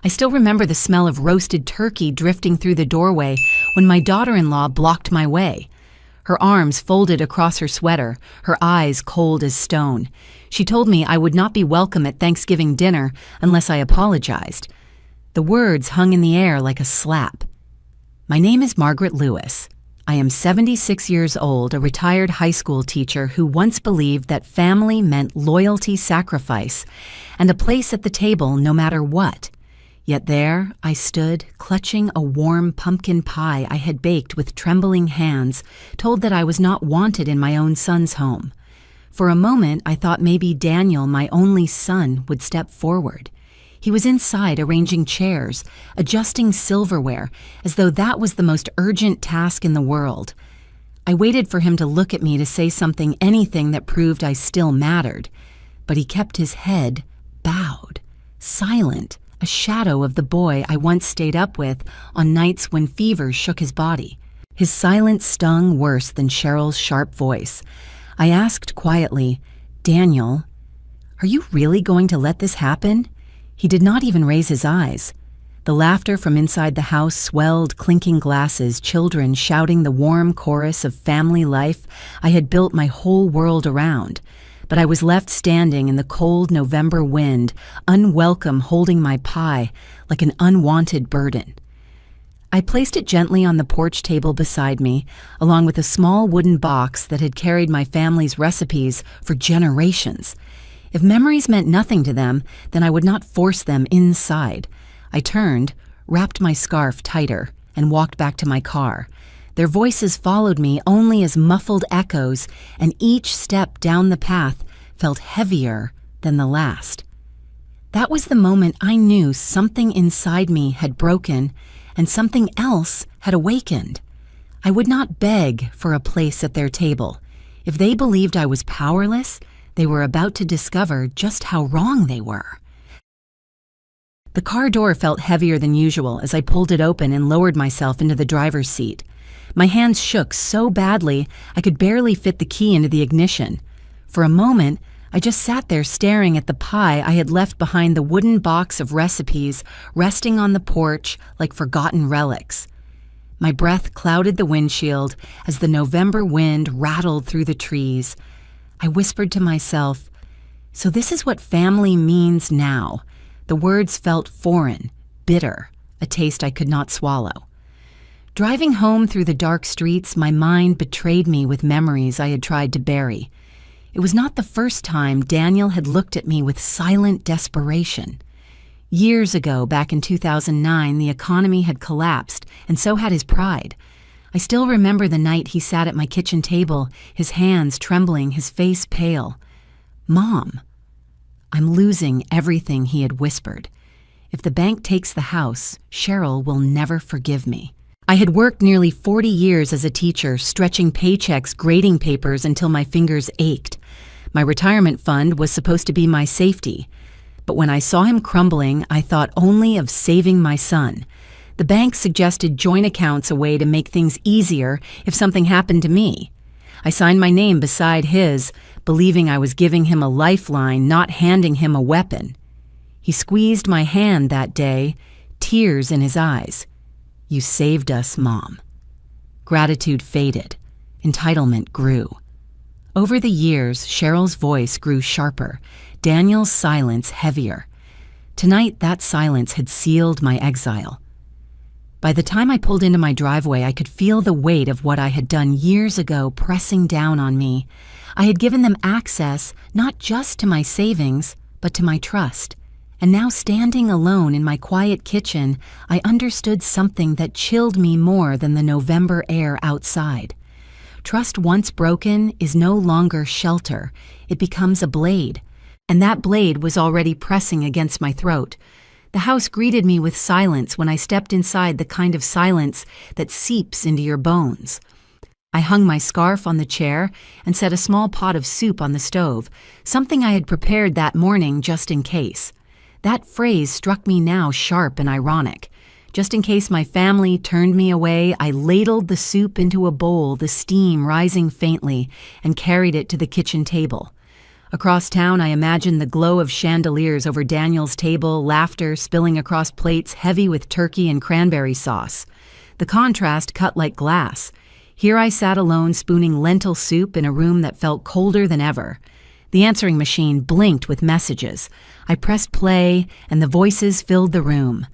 I still remember the smell of roasted turkey drifting through the doorway when my daughter-in-law blocked my way. Her arms folded across her sweater, her eyes cold as stone. She told me I would not be welcome at Thanksgiving dinner unless I apologized. The words hung in the air like a slap. My name is Margaret Lewis. I am 76 years old, a retired high school teacher who once believed that family meant loyalty, sacrifice, and a place at the table no matter what. Yet there I stood, clutching a warm pumpkin pie I had baked with trembling hands, told that I was not wanted in my own son's home. For a moment, I thought maybe Daniel, my only son, would step forward. He was inside arranging chairs, adjusting silverware, as though that was the most urgent task in the world. I waited for him to look at me to say something, anything that proved I still mattered. But he kept his head bowed, silent, a shadow of the boy I once stayed up with on nights when fever shook his body. His silence stung worse than Cheryl's sharp voice. I asked quietly, "Daniel, are you really going to let this happen?" He did not even raise his eyes. The laughter from inside the house swelled, clinking glasses, children shouting the warm chorus of family life I had built my whole world around. But I was left standing in the cold November wind, unwelcome, holding my pie like an unwanted burden. I placed it gently on the porch table beside me, along with a small wooden box that had carried my family's recipes for generations. If memories meant nothing to them, then I would not force them inside. I turned, wrapped my scarf tighter, and walked back to my car. Their voices followed me only as muffled echoes, and each step down the path felt heavier than the last. That was the moment I knew something inside me had broken and something else had awakened. I would not beg for a place at their table. If they believed I was powerless, they were about to discover just how wrong they were. The car door felt heavier than usual as I pulled it open and lowered myself into the driver's seat. My hands shook so badly I could barely fit the key into the ignition. For a moment, I just sat there staring at the pie I had left behind the wooden box of recipes resting on the porch like forgotten relics. My breath clouded the windshield as the November wind rattled through the trees. I whispered to myself, "So this is what family means now." The words felt foreign, bitter, a taste I could not swallow. Driving home through the dark streets, my mind betrayed me with memories I had tried to bury. It was not the first time Daniel had looked at me with silent desperation. Years ago, back in 2009, the economy had collapsed, and so had his pride. I still remember the night he sat at my kitchen table, his hands trembling, his face pale. "Mom, I'm losing everything," he had whispered. "If the bank takes the house, Cheryl will never forgive me." I had worked nearly 40 years as a teacher, stretching paychecks, grading papers until my fingers ached. My retirement fund was supposed to be my safety. But when I saw him crumbling, I thought only of saving my son. The bank suggested joint accounts, a way to make things easier if something happened to me. I signed my name beside his, believing I was giving him a lifeline, not handing him a weapon. He squeezed my hand that day, tears in his eyes. "You saved us, Mom." Gratitude faded. Entitlement grew. Over the years, Cheryl's voice grew sharper, Daniel's silence heavier. Tonight, that silence had sealed my exile. By the time I pulled into my driveway, I could feel the weight of what I had done years ago pressing down on me. I had given them access not just to my savings, but to my trust. And now, standing alone in my quiet kitchen, I understood something that chilled me more than the November air outside. Trust once broken is no longer shelter. It becomes a blade. And that blade was already pressing against my throat. The house greeted me with silence when I stepped inside, the kind of silence that seeps into your bones. I hung my scarf on the chair and set a small pot of soup on the stove, something I had prepared that morning just in case. That phrase struck me now sharp and ironic. Just in case my family turned me away, I ladled the soup into a bowl, the steam rising faintly, and carried it to the kitchen table. Across town, I imagined the glow of chandeliers over Daniel's table, laughter spilling across plates heavy with turkey and cranberry sauce. The contrast cut like glass. Here I sat alone spooning lentil soup in a room that felt colder than ever. The answering machine blinked with messages. I pressed play, and the voices filled the room.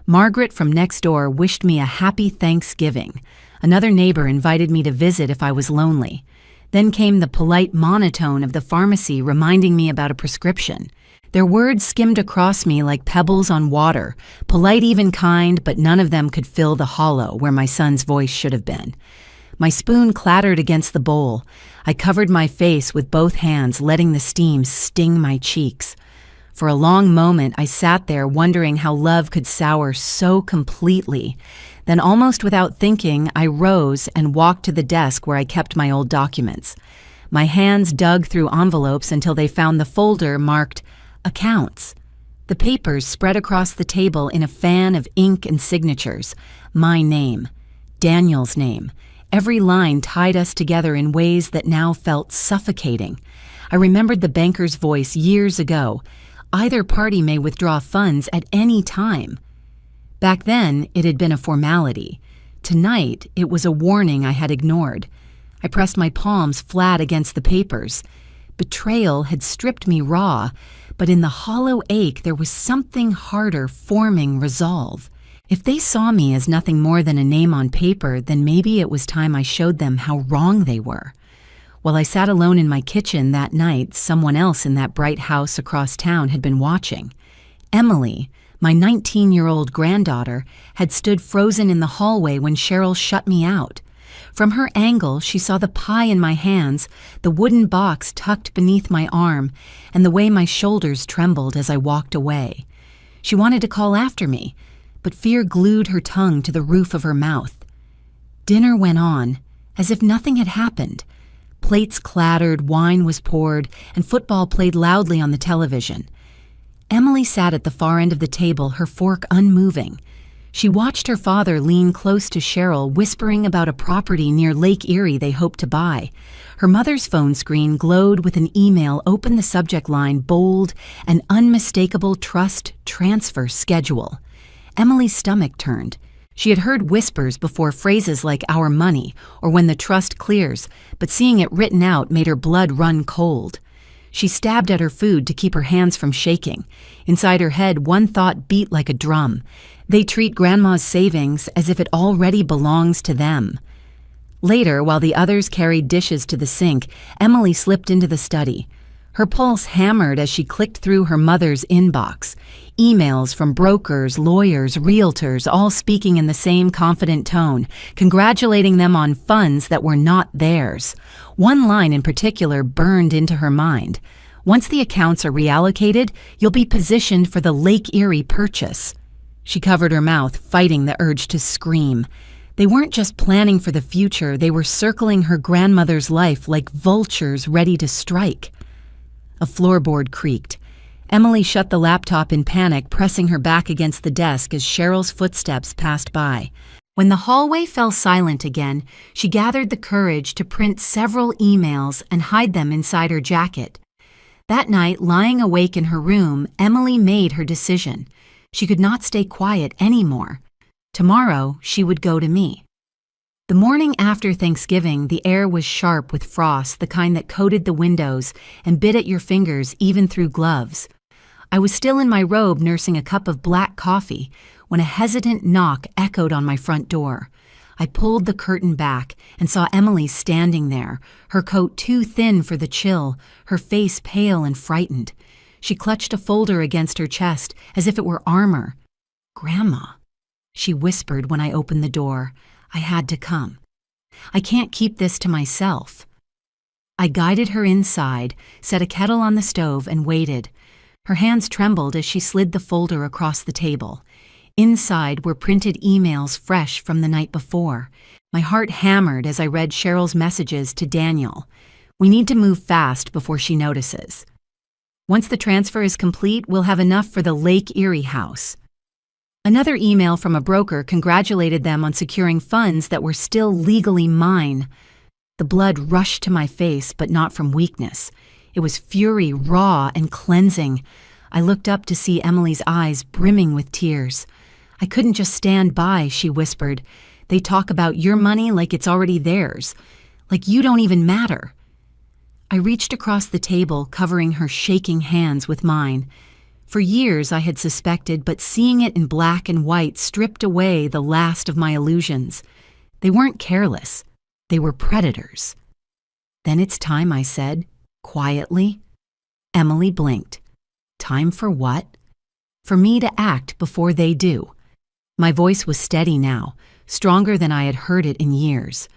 Margaret from next door wished me a happy Thanksgiving. Another neighbor invited me to visit if I was lonely. Then came the polite monotone of the pharmacy reminding me about a prescription. Their words skimmed across me like pebbles on water, polite, even kind, but none of them could fill the hollow where my son's voice should have been. My spoon clattered against the bowl. I covered my face with both hands, letting the steam sting my cheeks. For a long moment, I sat there wondering how love could sour so completely. Then, almost without thinking, I rose and walked to the desk where I kept my old documents. My hands dug through envelopes until they found the folder marked Accounts. The papers spread across the table in a fan of ink and signatures. My name, Daniel's name. Every line tied us together in ways that now felt suffocating. I remembered the banker's voice years ago. Either party may withdraw funds at any time. Back then, it had been a formality. Tonight, it was a warning I had ignored. I pressed my palms flat against the papers. Betrayal had stripped me raw, but in the hollow ache there was something harder forming resolve. If they saw me as nothing more than a name on paper, then maybe it was time I showed them how wrong they were. While I sat alone in my kitchen that night, someone else in that bright house across town had been watching. Emily, my 19-year-old granddaughter, had stood frozen in the hallway when Cheryl shut me out. From her angle, she saw the pie in my hands, the wooden box tucked beneath my arm, and the way my shoulders trembled as I walked away. She wanted to call after me, but fear glued her tongue to the roof of her mouth. Dinner went on, as if nothing had happened. Plates clattered, wine was poured, and football played loudly on the television. Emily sat at the far end of the table, her fork unmoving. She watched her father lean close to Cheryl, whispering about a property near Lake Erie they hoped to buy. Her mother's phone screen glowed with an email, opened the subject line, bold, an unmistakable trust transfer schedule. Emily's stomach turned. She had heard whispers before, phrases like "our money" or "when the trust clears," but seeing it written out made her blood run cold. She stabbed at her food to keep her hands from shaking. Inside her head, one thought beat like a drum. They treat Grandma's savings as if it already belongs to them. Later, while the others carried dishes to the sink, Emily slipped into the study. Her pulse hammered as she clicked through her mother's inbox. Emails from brokers, lawyers, realtors, all speaking in the same confident tone, congratulating them on funds that were not theirs. One line in particular burned into her mind. Once the accounts are reallocated, you'll be positioned for the Lake Erie purchase. She covered her mouth, fighting the urge to scream. They weren't just planning for the future, they were circling her grandmother's life like vultures ready to strike. A floorboard creaked. Emily shut the laptop in panic, pressing her back against the desk as Cheryl's footsteps passed by. When the hallway fell silent again, she gathered the courage to print several emails and hide them inside her jacket. That night, lying awake in her room, Emily made her decision. She could not stay quiet anymore. Tomorrow, she would go to me. The morning after Thanksgiving, the air was sharp with frost, the kind that coated the windows and bit at your fingers even through gloves. I was still in my robe nursing a cup of black coffee when a hesitant knock echoed on my front door. I pulled the curtain back and saw Emily standing there, her coat too thin for the chill, her face pale and frightened. She clutched a folder against her chest as if it were armor. "Grandma," she whispered when I opened the door. I had to come. "I can't keep this to myself." I guided her inside, set a kettle on the stove, and waited. Her hands trembled as she slid the folder across the table. Inside were printed emails fresh from the night before. My heart hammered as I read Cheryl's messages to Daniel. "We need to move fast before she notices. Once the transfer is complete, we'll have enough for the Lake Erie house." Another email from a broker congratulated them on securing funds that were still legally mine. The blood rushed to my face, but not from weakness. It was fury, raw and cleansing. I looked up to see Emily's eyes brimming with tears. "I couldn't just stand by," she whispered. "They talk about your money like it's already theirs, like you don't even matter." I reached across the table, covering her shaking hands with mine. For years I had suspected, but seeing it in black and white stripped away the last of my illusions. They weren't careless. They were predators. "Then it's time," I said, quietly. Emily blinked. "Time for what?" "For me to act before they do." My voice was steady now, stronger than I had heard it in years.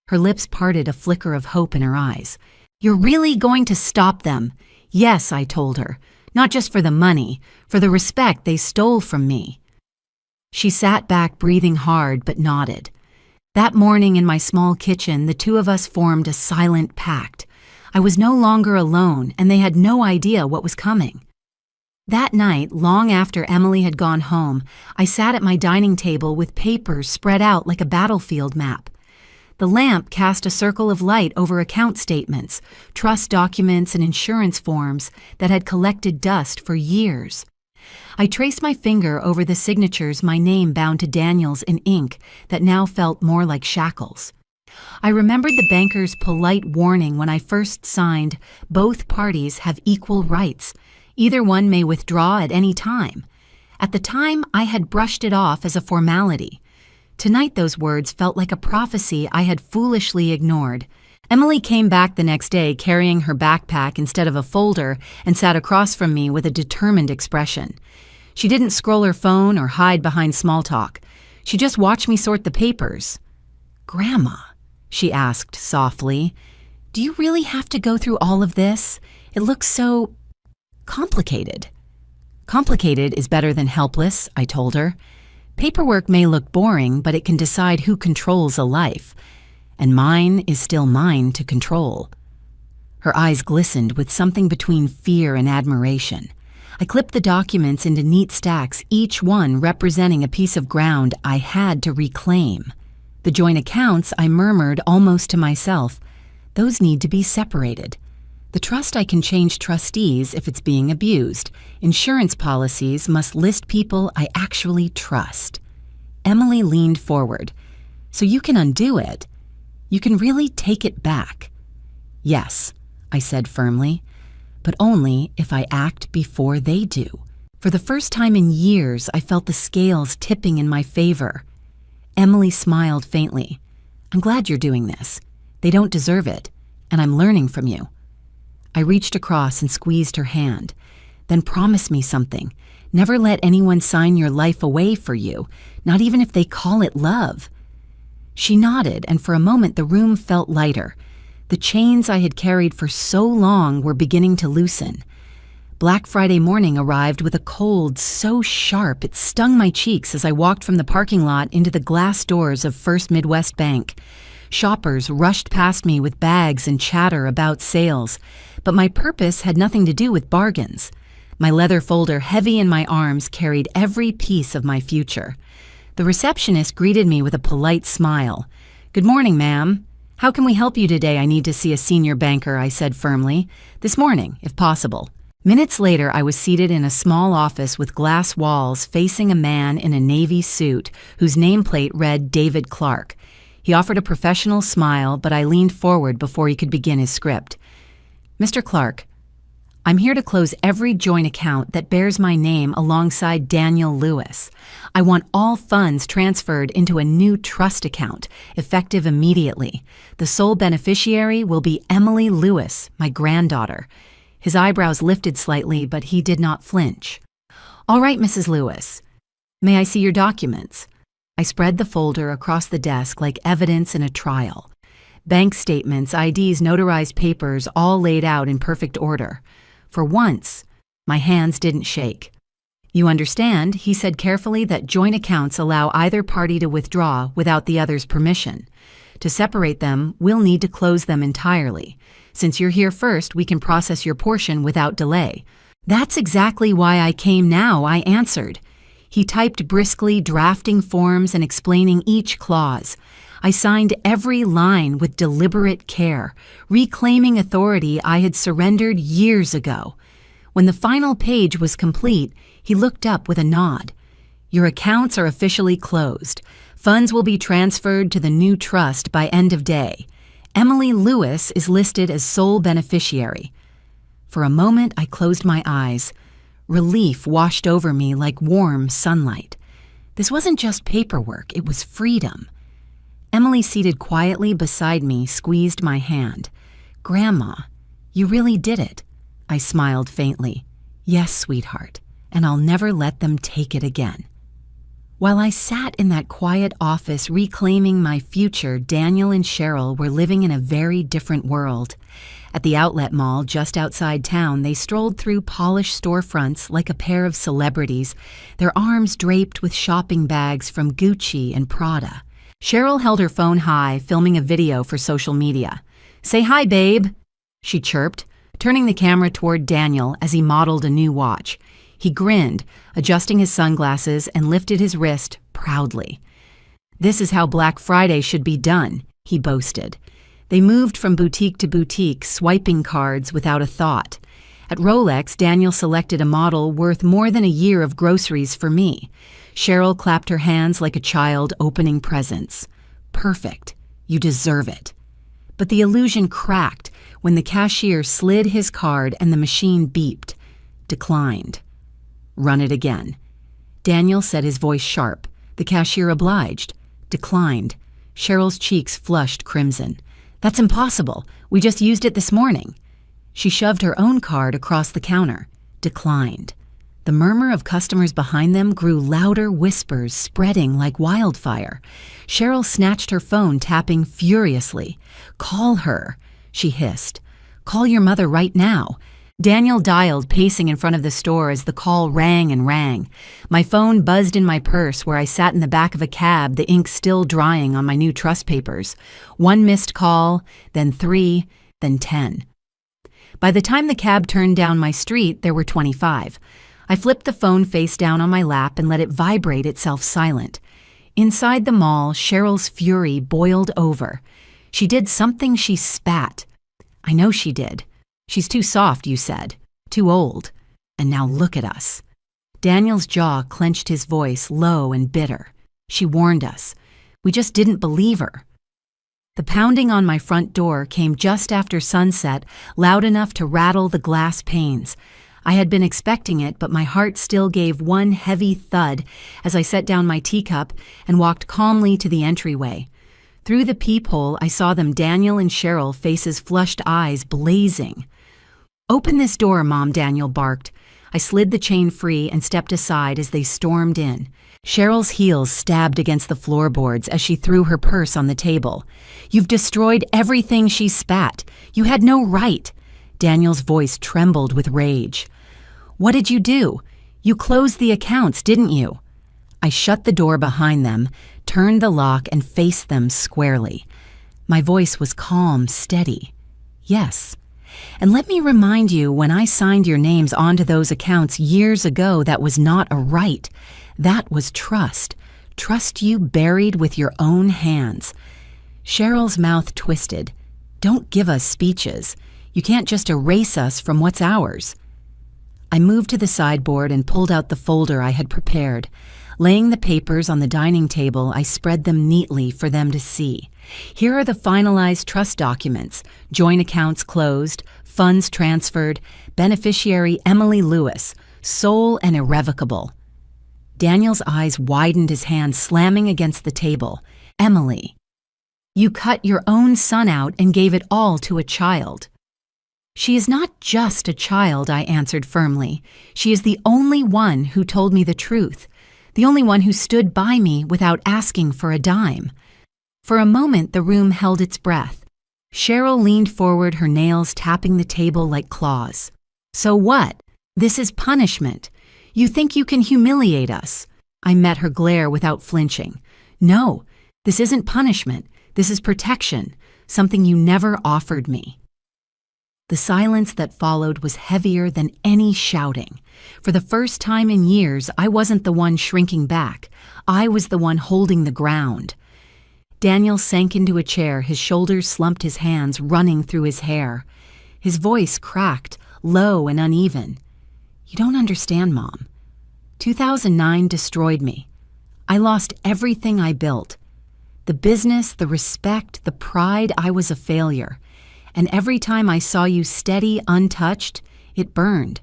Her lips parted, a flicker of hope in her eyes. "You're really going to stop them?" "Yes," I told her. "Not just for the money, for the respect they stole from me." She sat back, breathing hard, but nodded. That morning in my small kitchen, the two of us formed a silent pact. I was no longer alone, and they had no idea what was coming. That night, long after Emily had gone home, I sat at my dining table with papers spread out like a battlefield map. The lamp cast a circle of light over account statements, trust documents, and insurance forms that had collected dust for years. I traced my finger over the signatures, my name bound to Daniel's in ink that now felt more like shackles. I remembered the banker's polite warning when I first signed, "Both parties have equal rights. Either one may withdraw at any time." At the time, I had brushed it off as a formality. Tonight those words felt like a prophecy I had foolishly ignored. Emily came back the next day carrying her backpack instead of a folder and sat across from me with a determined expression. She didn't scroll her phone or hide behind small talk. She just watched me sort the papers. "Grandma," she asked softly, "do you really have to go through all of this? It looks so complicated." "Complicated is better than helpless," I told her. "Paperwork may look boring, but it can decide who controls a life. And mine is still mine to control." Her eyes glistened with something between fear and admiration. I clipped the documents into neat stacks, each one representing a piece of ground I had to reclaim. The joint accounts, I murmured almost to myself, those need to be separated. The trust, I can change trustees if it's being abused. Insurance policies must list people I actually trust. Emily leaned forward. "So you can undo it? You can really take it back?" "Yes," I said firmly, "but only if I act before they do." For the first time in years, I felt the scales tipping in my favor. Emily smiled faintly. "I'm glad you're doing this. They don't deserve it, and I'm learning from you." I reached across and squeezed her hand. "Then promise me something. Never let anyone sign your life away for you, not even if they call it love." She nodded, and for a moment the room felt lighter. The chains I had carried for so long were beginning to loosen. Black Friday morning arrived with a cold so sharp it stung my cheeks as I walked from the parking lot into the glass doors of First Midwest Bank. Shoppers rushed past me with bags and chatter about sales, but my purpose had nothing to do with bargains. My leather folder, heavy in my arms, carried every piece of my future. The receptionist greeted me with a polite smile. "Good morning, ma'am. How can we help you today? I need to see a senior banker," I said firmly. "This morning, if possible." Minutes later, I was seated in a small office with glass walls facing a man in a navy suit whose nameplate read David Clark. He offered a professional smile, but I leaned forward before he could begin his script. "Mr. Clark, I'm here to close every joint account that bears my name alongside Daniel Lewis. I want all funds transferred into a new trust account, effective immediately. The sole beneficiary will be Emily Lewis, my granddaughter." His eyebrows lifted slightly, but he did not flinch. "All right, Mrs. Lewis. May I see your documents?" I spread the folder across the desk like evidence in a trial. Bank statements, IDs, notarized papers, all laid out in perfect order. For once, my hands didn't shake. "You understand," he said carefully, "that joint accounts allow either party to withdraw without the other's permission. To separate them, we'll need to close them entirely. Since you're here first, we can process your portion without delay." "That's exactly why I came now," I answered. He typed briskly, drafting forms and explaining each clause. I signed every line with deliberate care, reclaiming authority I had surrendered years ago. When the final page was complete, he looked up with a nod. "Your accounts are officially closed. Funds will be transferred to the new trust by end of day. Emily Lewis is listed as sole beneficiary." For a moment, I closed my eyes. Relief washed over me like warm sunlight. This wasn't just paperwork, it was freedom. Emily, seated quietly beside me, squeezed my hand. "Grandma, you really did it." I smiled faintly. "Yes, sweetheart, and I'll never let them take it again." While I sat in that quiet office reclaiming my future, Daniel and Cheryl were living in a very different world. At the outlet mall just outside town, they strolled through polished storefronts like a pair of celebrities, their arms draped with shopping bags from Gucci and Prada. Cheryl held her phone high, filming a video for social media. "Say hi, babe," she chirped, turning the camera toward Daniel as he modeled a new watch. He grinned, adjusting his sunglasses, and lifted his wrist proudly. "This is how Black Friday should be done," he boasted. They moved from boutique to boutique, swiping cards without a thought. At Rolex, Daniel selected a model worth more than a year of groceries for me. Cheryl clapped her hands like a child opening presents. "Perfect. You deserve it." But the illusion cracked when the cashier slid his card and the machine beeped. "Declined." "Run it again." Daniel said, his voice sharp. The cashier obliged. "Declined." Cheryl's cheeks flushed crimson. "That's impossible. We just used it this morning." She shoved her own card across the counter. "Declined." The murmur of customers behind them grew louder whispers, spreading like wildfire. Cheryl snatched her phone, tapping furiously. "Call her," she hissed. "Call your mother right now." Daniel dialed, pacing in front of the store as the call rang and rang. My phone buzzed in my purse where I sat in the back of a cab, the ink still drying on my new trust papers. 1 missed call, then 3, then 10. By the time the cab turned down my street, there were 25. I flipped the phone face down on my lap and let it vibrate itself silent. Inside the mall, Cheryl's fury boiled over. She did something. She spat. "I know she did. She's too soft, you said. Too old. And now look at us." Daniel's jaw clenched, his voice low and bitter. "She warned us. We just didn't believe her." The pounding on my front door came just after sunset, loud enough to rattle the glass panes. I had been expecting it, but my heart still gave one heavy thud as I set down my teacup and walked calmly to the entryway. Through the peephole, I saw them, Daniel and Cheryl, faces flushed, eyes blazing. "Open this door, Mom," Daniel barked. I slid the chain free and stepped aside as they stormed in. Cheryl's heels stabbed against the floorboards as she threw her purse on the table. "You've destroyed everything," she spat. "You had no right." Daniel's voice trembled with rage. "What did you do? You closed the accounts, didn't you?" I shut the door behind them, turned the lock, and faced them squarely. My voice was calm, steady. "Yes. And let me remind you, when I signed your names onto those accounts years ago, that was not a right. That was trust. Trust you buried with your own hands." Cheryl's mouth twisted. "Don't give us speeches. You can't just erase us from what's ours." I moved to the sideboard and pulled out the folder I had prepared. Laying the papers on the dining table, I spread them neatly for them to see. Here are the finalized trust documents: joint accounts closed, funds transferred, beneficiary Emily Lewis, sole and irrevocable. Daniel's eyes widened, his hand slamming against the table. "Emily, you cut your own son out and gave it all to a child." "She is not just a child," I answered firmly. "She is the only one who told me the truth. The only one who stood by me without asking for a dime." For a moment, the room held its breath. Cheryl leaned forward, her nails tapping the table like claws. "So what? This is punishment. You think you can humiliate us?" I met her glare without flinching. "No, this isn't punishment. This is protection, something you never offered me." The silence that followed was heavier than any shouting. For the first time in years, I wasn't the one shrinking back. I was the one holding the ground. Daniel sank into a chair, his shoulders slumped, his hands running through his hair. His voice cracked, low and uneven. "You don't understand, Mom. 2009 destroyed me. I lost everything I built. The business, the respect, the pride. I was a failure. And every time I saw you steady, untouched, it burned.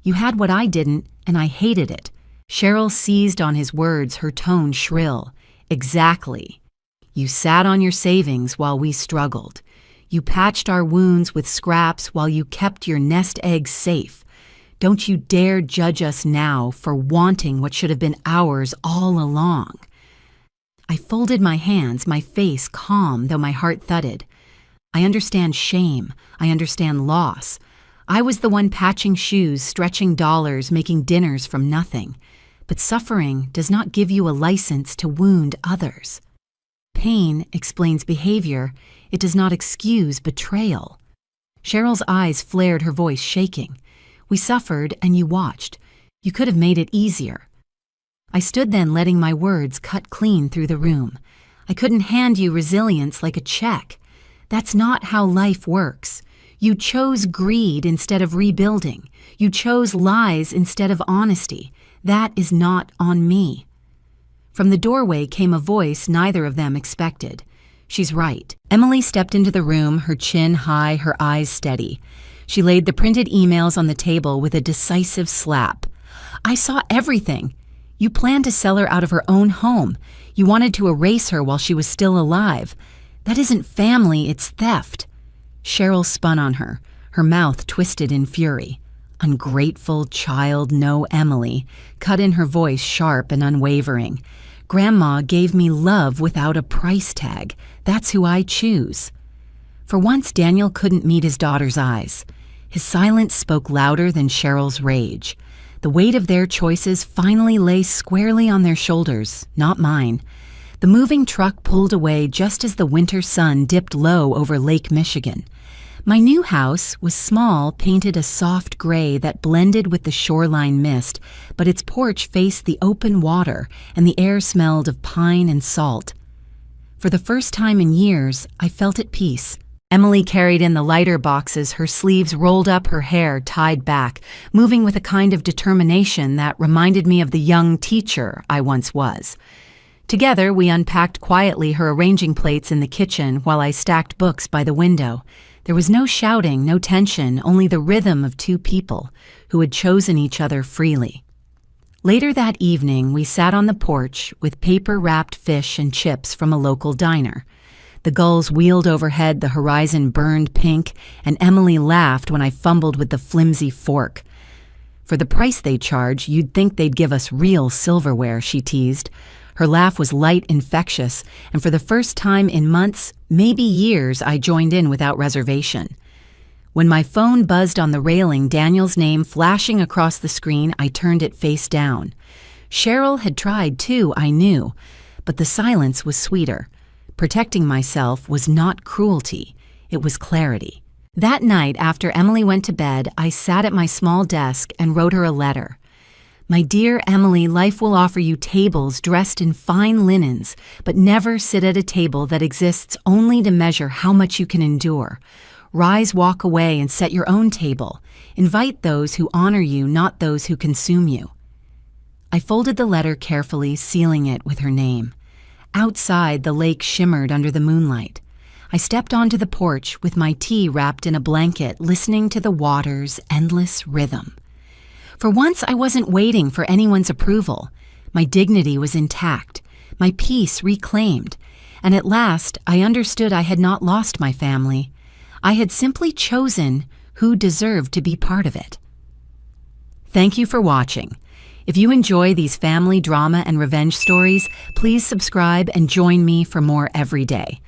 You had what I didn't, and I hated it." Cheryl seized on his words, her tone shrill. "Exactly. You sat on your savings while we struggled. You patched our wounds with scraps while you kept your nest eggs safe. Don't you dare judge us now for wanting what should have been ours all along." I folded my hands, my face calm, though my heart thudded. I understand shame. I understand loss. I was the one patching shoes, stretching dollars, making dinners from nothing. But suffering does not give you a license to wound others. Pain explains behavior. It does not excuse betrayal. Cheryl's eyes flared, her voice shaking. "We suffered, and you watched. You could have made it easier." I stood then, letting my words cut clean through the room. "I couldn't hand you resilience like a check. That's not how life works. You chose greed instead of rebuilding. You chose lies instead of honesty. That is not on me." From the doorway came a voice neither of them expected. "She's right." Emily stepped into the room, her chin high, her eyes steady. She laid the printed emails on the table with a decisive slap. "I saw everything. You planned to sell her out of her own home. You wanted to erase her while she was still alive. That isn't family, it's theft." Cheryl spun on her, her mouth twisted in fury. "Ungrateful child, no Emily," cut in her voice sharp and unwavering. "Grandma gave me love without a price tag. That's who I choose." For once, Daniel couldn't meet his daughter's eyes. His silence spoke louder than Cheryl's rage. The weight of their choices finally lay squarely on their shoulders, not mine. The moving truck pulled away just as the winter sun dipped low over Lake Michigan. My new house was small, painted a soft gray that blended with the shoreline mist, but its porch faced the open water, and the air smelled of pine and salt. For the first time in years, I felt at peace. Emily carried in the lighter boxes, her sleeves rolled up, her hair tied back, moving with a kind of determination that reminded me of the young teacher I once was. Together, we unpacked quietly, her arranging plates in the kitchen while I stacked books by the window. There was no shouting, no tension, only the rhythm of two people who had chosen each other freely. Later that evening, we sat on the porch with paper-wrapped fish and chips from a local diner. The gulls wheeled overhead, the horizon burned pink, and Emily laughed when I fumbled with the flimsy fork. "For the price they charge, you'd think they'd give us real silverware," she teased. Her laugh was light, infectious, and for the first time in months, maybe years, I joined in without reservation. When my phone buzzed on the railing, Daniel's name flashing across the screen, I turned it face down. Cheryl had tried too, I knew, but the silence was sweeter. Protecting myself was not cruelty, it was clarity. That night, after Emily went to bed, I sat at my small desk and wrote her a letter. "My dear Emily, life will offer you tables dressed in fine linens, but never sit at a table that exists only to measure how much you can endure. Rise, walk away, and set your own table. Invite those who honor you, not those who consume you." I folded the letter carefully, sealing it with her name. Outside, the lake shimmered under the moonlight. I stepped onto the porch with my tea wrapped in a blanket, listening to the water's endless rhythm. For once, I wasn't waiting for anyone's approval. My dignity was intact, my peace reclaimed, and at last I understood I had not lost my family. I had simply chosen who deserved to be part of it. Thank you for watching. If you enjoy these family drama and revenge stories, please subscribe and join me for more every day.